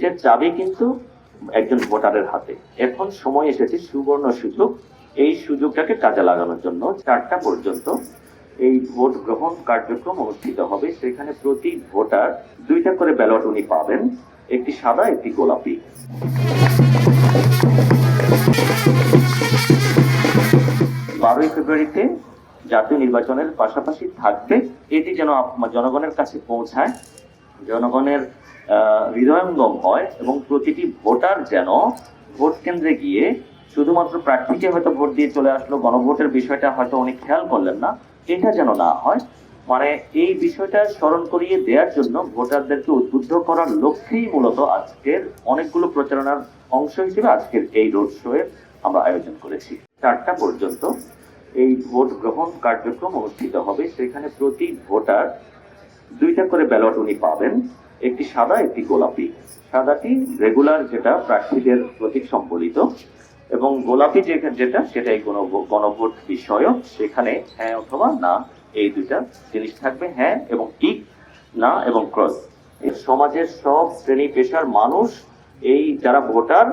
দেশের চাবি কিন্তু একজন ভোটারের হাতে। এখন সময় এসেছে সুবর্ণ সুযোগ, এই সুযোগটাকে কাজে লাগানোর জন্য 4টা পর্যন্ত এই ভোট গ্রহণ কার্যক্রম অনুষ্ঠিত হবে। সেখানে প্রতি ভোটার 2টা করে ব্যালট উনি পাবেন, একটি সাদা একটি গোলাপি। 12ই ফেব্রুয়ারিতে জাতীয় নির্বাচনের পাশাপাশি থাকবে, এটি যেন জনগণের কাছে পৌঁছায়, জনগণের হৃদয়ঙ্গম হয় এবং প্রতিটি ভোটার যেন ভোট কেন্দ্রে গিয়ে শুধুমাত্র প্রার্থীকে হয়তো ভোট দিয়ে চলে আসলো, গণভোটের বিষয়টা হয়তো অনেক খেয়াল করলেন না, এটা যেন না হয়। মানে এই বিষয়টা স্মরণ করিয়ে দেওয়ার জন্য ভোটারদেরকে উদ্বুদ্ধ করার লক্ষ্যেই মূলত আজকের অনেকগুলো প্রচারণার অংশ হিসেবে আজকের এই রোড শো এর আমরা আয়োজন করেছি। 4টা পর্যন্ত এই ভোট গ্রহণ কার্যক্রম অনুষ্ঠিত হবে। সেখানে প্রতি ভোটার 2টা করে ব্যালট উনি পাবেন, একটি সাদা একটি গোলাপি। সাদাটি রেগুলার, যেটা প্রার্থীদের প্রতীক সম্বলিত, এবং গোলাপি যেটা সেটাই গণভোট বিষয়ক। সেখানে হ্যাঁ অথবা না এই 2টা জিনিস থাকবে, হ্যাঁ এবং টিক, না এবং ক্রস। এই সমাজের সব শ্রেণী পেশার মানুষ, এই যারা ভোটার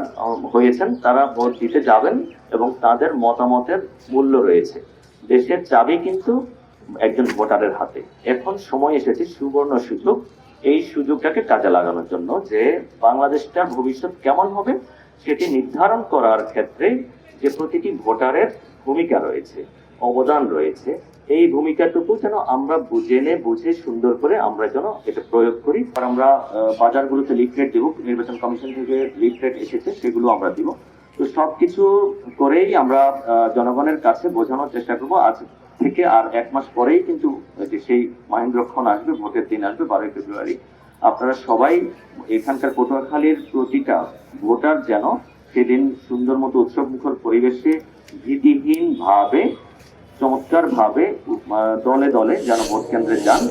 হয়েছেন তারা ভোট দিতে যাবেন এবং তাদের মতামতের মূল্য রয়েছে। দেশের চাবি কিন্তু একজন ভোটারের হাতে। এখন সময় এসেছে সুবর্ণ সুযোগ, এই সুযোগটাকে কাজে লাগানোর জন্য যে বাংলাদেশটার ভবিষ্যৎ কেমন হবে সেটি নির্ধারণ করার ক্ষেত্রে যে প্রতিটি ভোটারের ভূমিকা রয়েছে, অবদান রয়েছে, এই ভূমিকাটুকু যেন আমরা জেনে বুঝে সুন্দর করে আমরা যেন এটা প্রয়োগ করি। আর আমরা বাজারগুলোতে লিফলেট দিব, নির্বাচন কমিশন থেকে লিফলেট এসেছে সেগুলো আমরা দিব। তো সবকিছু করেই আমরা জনগণের কাছে বোঝানোর চেষ্টা করবো। আজ থেকে আর 1 মাস পরেই কিন্তু সেই মহেন্দ্রক্ষণ আসবে, ভোটের দিন আসবে 12ই ফেব্রুয়ারি। আপনারা সবাই এখানকার পটুয়াখালীর প্রতিটা ভোটার যেন সেদিন সুন্দর মতো উৎসব মুখর পরিবেশে ভীতিহীন ভাবে, চমৎকার ভাবে দলে দলে যেন ভোট কেন্দ্রে যান।